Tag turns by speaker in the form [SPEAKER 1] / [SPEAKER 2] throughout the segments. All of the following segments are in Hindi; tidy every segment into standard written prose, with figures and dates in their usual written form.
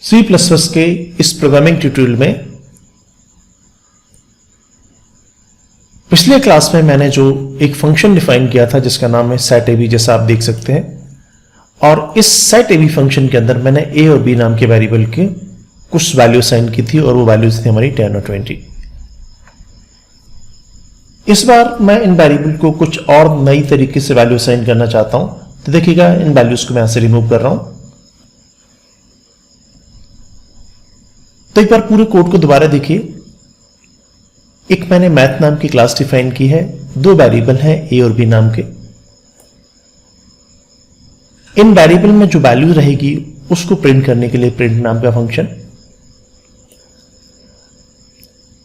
[SPEAKER 1] C++ के इस प्रोग्रामिंग ट्यूटोरियल में पिछले क्लास में मैंने जो एक फंक्शन डिफाइन किया था जिसका नाम है setAb, जैसा आप देख सकते हैं। और इस setAb फंक्शन के अंदर मैंने a और b नाम के वेरिएबल के कुछ वैल्यू असाइन की थी और वो वैल्यूज थी हमारी 10 और 20। इस बार मैं इन वेरिएबल को कुछ और नई तरीके से वैल्यू असाइन करना चाहता हूं। तो देखिएगा, इन वैल्यूज को मैं यहां से रिमूव कर रहा हूं। तो एक बार पूरे कोड को दोबारा देखिए। एक मैंने मैथ नाम की क्लास डिफाइन की है, दो वेरिएबल हैं a और b नाम के। इन वेरिएबल में जो वैल्यू रहेगी उसको प्रिंट करने के लिए प्रिंट नाम का फंक्शन।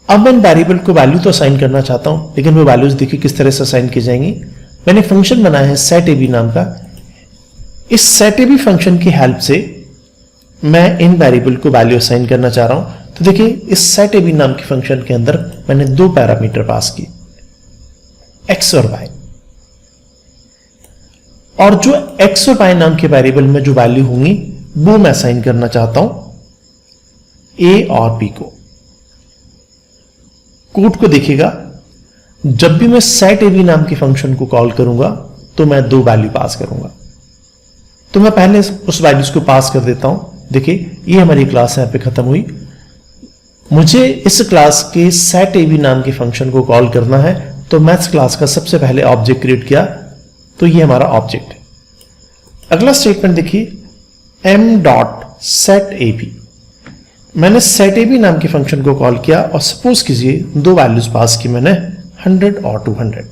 [SPEAKER 1] अब मैं इन वेरिएबल को वैल्यू तो असाइन करना चाहता हूं, लेकिन वो वैल्यूज देखिए किस तरह से असाइन की जाएंगी। मैंने फंक्शन बनाया है setAb नाम का। इस setAb फंक्शन की हेल्प से मैं इन वेरिएबल को वैल्यू असाइन करना चाह रहा हूं। तो देखिए, इस setAb नाम के फंक्शन के अंदर मैंने दो पैरामीटर पास किए, x और y। और जो x और y नाम के वेरिएबल में जो वैल्यू होंगी वो मैं असाइन करना चाहता हूं a और b को। कोड को देखिएगा, जब भी मैं setAb नाम के फंक्शन को कॉल करूंगा तो मैं दो वैल्यू पास करूंगा। तो मैं पहले उस वैल्यूज को पास कर देता हूं। देखिए, ये हमारी क्लास यहां पे खत्म हुई। मुझे इस क्लास के setAb नाम के फंक्शन को कॉल करना है, तो मैथ्स क्लास का सबसे पहले ऑब्जेक्ट क्रिएट किया, तो ये हमारा ऑब्जेक्ट है। अगला स्टेटमेंट देखिए, m.setAb। मैंने setAb नाम के फंक्शन को कॉल किया और सपोज कीजिए दो वैल्यूज पास की मैंने, 100 और 200।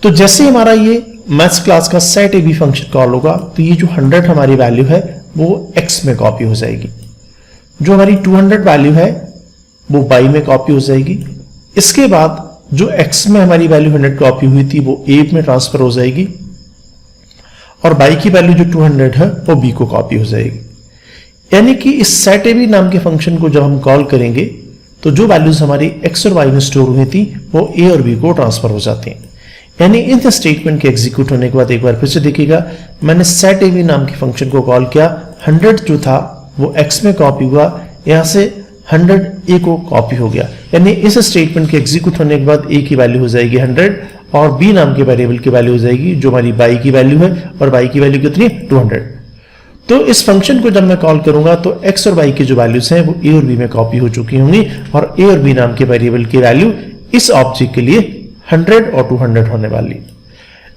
[SPEAKER 1] तो जैसे हमारा ये मैथ्स क्लास का setAb फंक्शन कॉल होगा तो ये जो 100 हमारी वैल्यू है वो x में कॉपी हो जाएगी। जो हमारी 200 वैल्यू है वो y में कॉपी हो जाएगी। इसके बाद जो x में हमारी वैल्यू 100 कॉपी हुई थी वो a में ट्रांसफर हो जाएगी और y की वैल्यू जो 200 है वो b को कॉपी हो जाएगी। यानी कि इस setAb नाम के फंक्शन को जब हम कॉल करेंगे तो जो वैल्यूज हमारी x और y में स्टोर हुई थी वो a और b को ट्रांसफर हो जाती हैं। यानी इन स्टेटमेंट के एग्जीक्यूट होने के बाद एक बार फिर से देखिएगा, मैंने setAb नाम के फंक्शन को कॉल किया, 100 जो था वो x में कॉपी हुआ, यहां से 100 a को कॉपी हो गया। यानी इस स्टेटमेंट के एग्जीक्यूट होने के बाद a की वैल्यू हो जाएगी 100 और b नाम के वेरिएबल की वैल्यू हो जाएगी जो हमारी y की वैल्यू है, और y की वैल्यू कितनी, 200। तो इस फंक्शन को जब मैं कॉल करूंगा तो x और y की जो वैल्यूज हैं वो a और b में कॉपी हो चुकी होंगी और a और b नाम के वेरिएबल की वैल्यू इस ऑब्जेक्ट के लिए 100 और 200 होने वाली।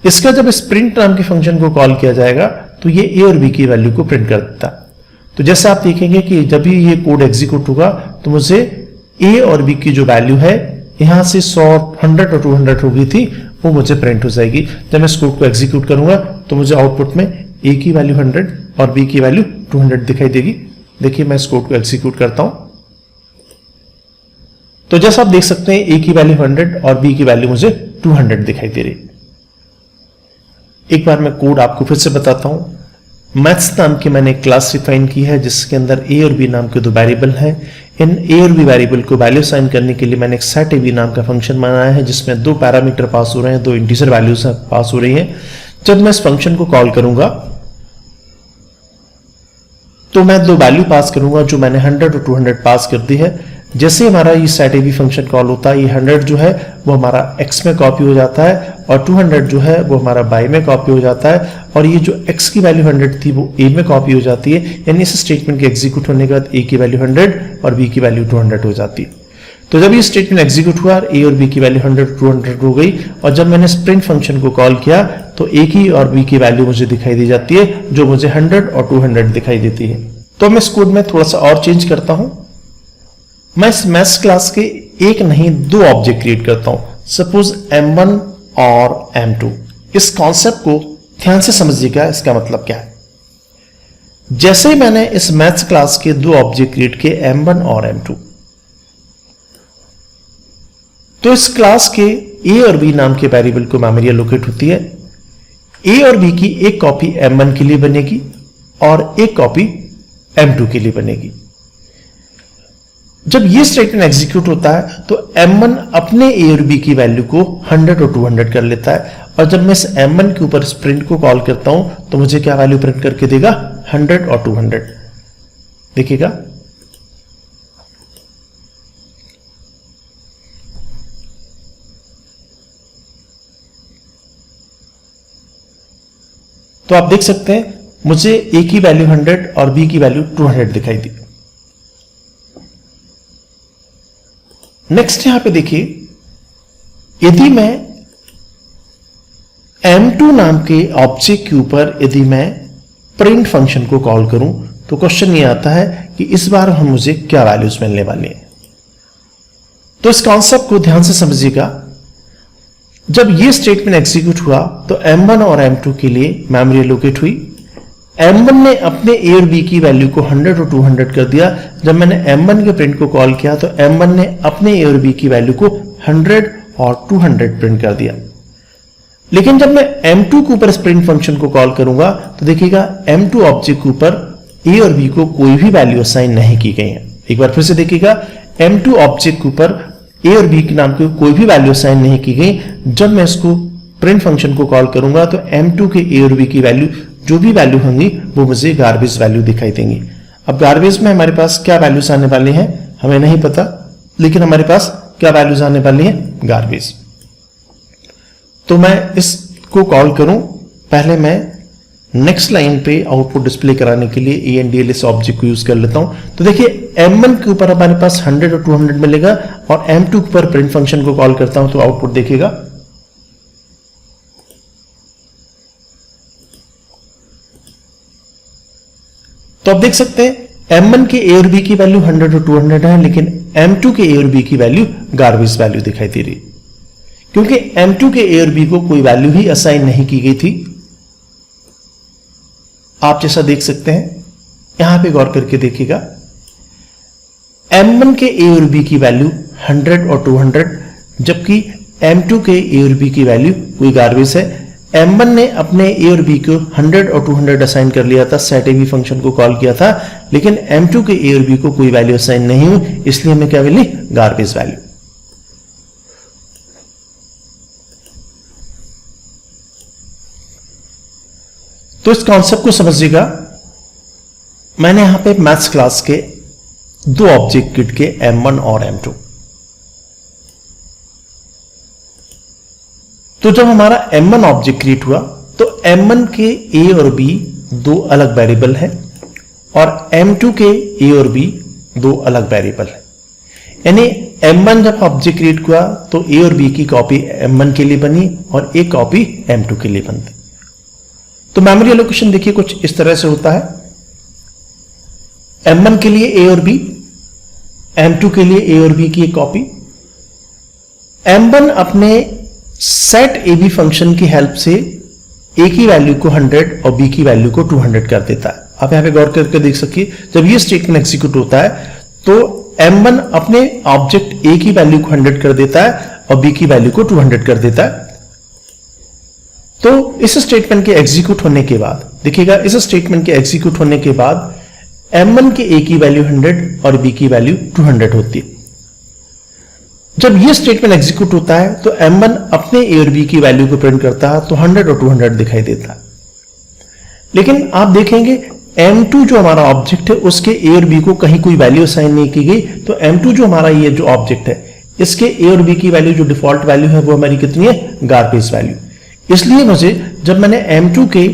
[SPEAKER 1] इसका जब इस प्रिंट नाम के फंक्शन को कॉल किया जाएगा तो ये a और b की वैल्यू को प्रिंट कर देता है। तो जैसे आप देखेंगे कि जब भी ये कोड एग्जीक्यूट होगा तो मुझे a और b की जो वैल्यू है यहां से 100, 100 और 200 हो गई थी वो मुझे प्रिंट हो जाएगी। जब मैं इस कोड को एग्जीक्यूट करूंगा तो मुझे आउटपुट में a की वैल्यू 100 और b की वैल्यू 200 दिखाई देगी। देखिए, मैं इस कोड को एग्जीक्यूट करता हूं तो जैसा आप देख सकते हैं a की वैल्यू 100 और b की वैल्यू मुझे 200 दिखाई दे रही। एक बार मैं कोड आपको फिर से बताता हूं। मैथ्स नाम की मैंने क्लास डिफाइन की है जिसके अंदर a और b नाम के दो वेरिएबल हैं। इन a और b वेरिएबल को वैल्यू असाइन करने के लिए मैंने एक setAb नाम का फंक्शन बनाया है जिसमें दो पैरामीटर पास हो रहे हैं, दो इंटीजर वैल्यूज पास हो रही हैं। जब मैं इस फंक्शन को कॉल करूंगा तो मैं दो वैल्यू पास करूंगा जो मैंने 100 और 200 पास कर दी है। जैसे हमारा ये setAb फंक्शन कॉल होता है, ये 100 जो है वो हमारा x में कॉपी हो जाता है और 200 जो है वो हमारा y में कॉपी हो जाता है और ये जो x की वैल्यू 100 थी वो a में कॉपी हो जाती है। यानी इस स्टेटमेंट के एग्जीक्यूट होने के बाद a की वैल्यू 100 और b की वैल्यू 200 हो जाती है। तो जब ये स्टेटमेंट एग्जीक्यूट हुआ a और b की वैल्यू 100 200 हो गई और जब मैंने स्प्रिंट फंक्शन को कॉल किया तो a की और b की वैल्यू मुझे दिखाई दी जाती है जो मुझे 100 और 200 दिखाई देती है। तो मैं इस कोड में थोड़ा सा और चेंज करता हूं। मैं इस मैथ्स क्लास के एक नहीं दो ऑब्जेक्ट क्रिएट करता हूं, सपोज m1 और m2। इस कॉन्सेप्ट को ध्यान से समझिएगा, इसका मतलब क्या है। जैसे ही मैंने इस मैथ्स क्लास के दो ऑब्जेक्ट क्रिएट किए m1 और m2, तो इस क्लास के a और b नाम के वेरिएबल को मेमोरी एलोकेट होती है। a और b की एक कॉपी m1 के लिए बनेगी और एक कॉपी m2 के लिए बनेगी। जब ये स्टेटमेंट एग्जीक्यूट होता है तो m1 अपने a और b की वैल्यू को 100 और 200 कर लेता है और जब मैं इस m1 के ऊपर स्प्रिंट को कॉल करता हूं तो मुझे क्या वैल्यू प्रिंट करके देगा, 100 और 200। देखिएगा, तो आप देख सकते हैं मुझे ए की वैल्यू 100 और बी की वैल्यू 200 दिखाई दी। नेक्स्ट यहां पे देखिए, यदि मैं M2 नाम के ऑब्जेक्ट के ऊपर यदि मैं प्रिंट फंक्शन को कॉल करूं तो क्वेश्चन ये आता है कि इस बार हम मुझे क्या वैल्यूज मिलने वाली हैं। तो इस कॉन्सेप्ट को ध्यान से समझिएगा। जब ये स्टेटमेंट एग्जीक्यूट हुआ तो M1 और M2 के लिए मेमोरी एलोकेट हुई। M1 ने अपने A और B की वैल्यू को 100 और 200 कर दिया। जब मैंने M1 के प्रिंट को कॉल किया तो M1 ने अपने A और B की वैल्यू को 100 और 200 प्रिंट कर दिया। लेकिन जब मैं M2 के ऊपर इस प्रिंट फंक्शन को कॉल करूंगा तो देखिएगा M2 ऑब्जेक्ट के ऊपर A और B को कोई भी वैल्यू असाइन नहीं की गई है। एक बार फिर से देखिएगा, M2 ऑब्जेक्ट के ऊपर A और B के नाम की कोई भी वैल्यू असाइन नहीं की गई। जब मैं इसको प्रिंट फंक्शन को कॉल करूंगा तो M2 के A और B की वैल्यू जो भी वैल्यू होंगी वो मुझे गार्बेज वैल्यू दिखाई देंगी। अब गार्बेज में हमारे पास क्या वैल्यूज आने वाली हैं हमें नहीं पता, लेकिन हमारे पास क्या वैल्यूज आने वाली हैं गार्बेज। तो मैं इसको कॉल करूं, पहले मैं नेक्स्ट लाइन पे आउटपुट डिस्प्ले कराने के लिए ANDLS ऑब्जेक्ट को यूज कर लेता हूं। तो देखिए M1 के ऊपर हमारे पास 100 और 200 मिलेगा और M2 के ऊपर प्रिंट फंक्शन को कॉल करता हूं तो आउटपुट देखिएगा। तो आप देख सकते हैं M1 के A और B की वैल्यू 100 और 200 है, लेकिन M2 के A और B की वैल्यू गार्बेज वैल्यू दिखाई दे रही, क्योंकि M2 के A और B को कोई वैल्यू ही असाइन नहीं की गई थी। आप जैसा देख सकते हैं, यहां पे गौर करके देखिएगा, M1 के A और B की वैल्यू 100 और 200, जबकि M2 के A और B की वैल्यू कोई गार्बेज है। M1 ने अपने A और B को 100 और 200 असाइन कर लिया था, setAB फंक्शन को कॉल किया था, लेकिन M2 के A और B को कोई वैल्यू असाइन नहीं हुई, इसलिए हमें क्या मिली, गार्बेज वैल्यू। तो इस कॉन्सेप्ट को समझिएगा। मैंने यहां पे मैथ्स क्लास के दो ऑब्जेक्ट किट के M1 और M2। तो जब हमारा M1 ऑब्जेक्ट क्रिएट हुआ तो M1 के A और B दो अलग वेरिएबल हैं और M2 के A और B दो अलग वेरिएबल हैं। यानी M1 जब ऑब्जेक्ट क्रिएट हुआ तो A और B की कॉपी M1 के लिए बनी और एक कॉपी M2 के लिए बनती। तो मेमोरी एलोकेशन देखिए कुछ इस तरह से होता है। M1 के लिए A और B, M2 के लिए A और B की एक कॉपी। M1 अपने setAB फंक्शन की हेल्प से A की वैल्यू को 100 और B की वैल्यू को 200 कर देता है। आप यहां पे गौर करके देख सकिए, जब ये स्टेटमेंट एग्जीक्यूट होता है तो M1 अपने ऑब्जेक्ट A की वैल्यू को 100 कर देता है और B की वैल्यू को 200 कर देता है। तो इस स्टेटमेंट के एग्जीक्यूट होने के बाद देखिएगा, इस स्टेटमेंट के एग्जीक्यूट होने के बाद M1 के A की वैल्यू 100 और B की वैल्यू 200 होती है। जब यह स्टेटमेंट एग्जीक्यूट होता है तो M1 अपने A और B की वैल्यू को प्रिंट करता है तो 100 और 200 दिखाई देता है। लेकिन आप देखेंगे M2 जो हमारा ऑब्जेक्ट है उसके A और B को कहीं कोई वैल्यू असाइन नहीं की गई। तो M2 जो हमारा ये जो ऑब्जेक्ट है इसके A और B की वैल्यू जो डिफॉल्ट वैल्यू है वो हमारी कितनी है, गार्बेज वैल्यू। इसलिए मुझे जब मैंने M2 के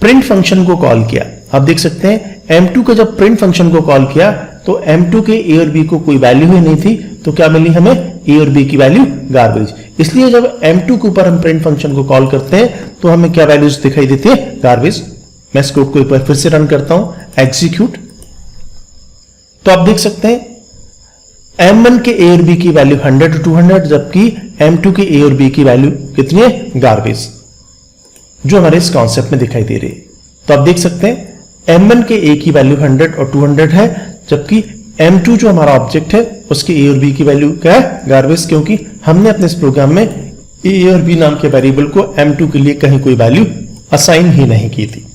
[SPEAKER 1] प्रिंट फंक्शन को कॉल किया, आप देख सकते हैं M2 के जब प्रिंट फंक्शन को कॉल किया तो M2 के A और B को कोई वैल्यू ही नहीं थी, तो क्या मिली हमें, A और B की वैल्यू गार्बेज। इसलिए जब M2 के ऊपर हम प्रिंट फंक्शन को कॉल करते हैं तो हमें क्या वैल्यूज दिखाई देती है, गार्बेज। मैं इस कोड को एक बार फिर से रन करता हूं, एग्जीक्यूट। तो आप देख सकते हैं M1 के A और B की वैल्यू 100 और 200, जबकि M2 के A और B की वैल्यू कितनी है, गार्बेज, जो हमारे इस कॉन्सेप्ट में दिखाई दे रही है। तो आप देख सकते हैं M1 के A की वैल्यू 100 और 200 है, जबकि M2 जो हमारा ऑब्जेक्ट है उसके A और B की वैल्यू क्या है, गार्बेज, क्योंकि हमने अपने इस प्रोग्राम में A और B नाम के वेरिएबल को M2 के लिए कहीं कोई वैल्यू असाइन ही नहीं की थी।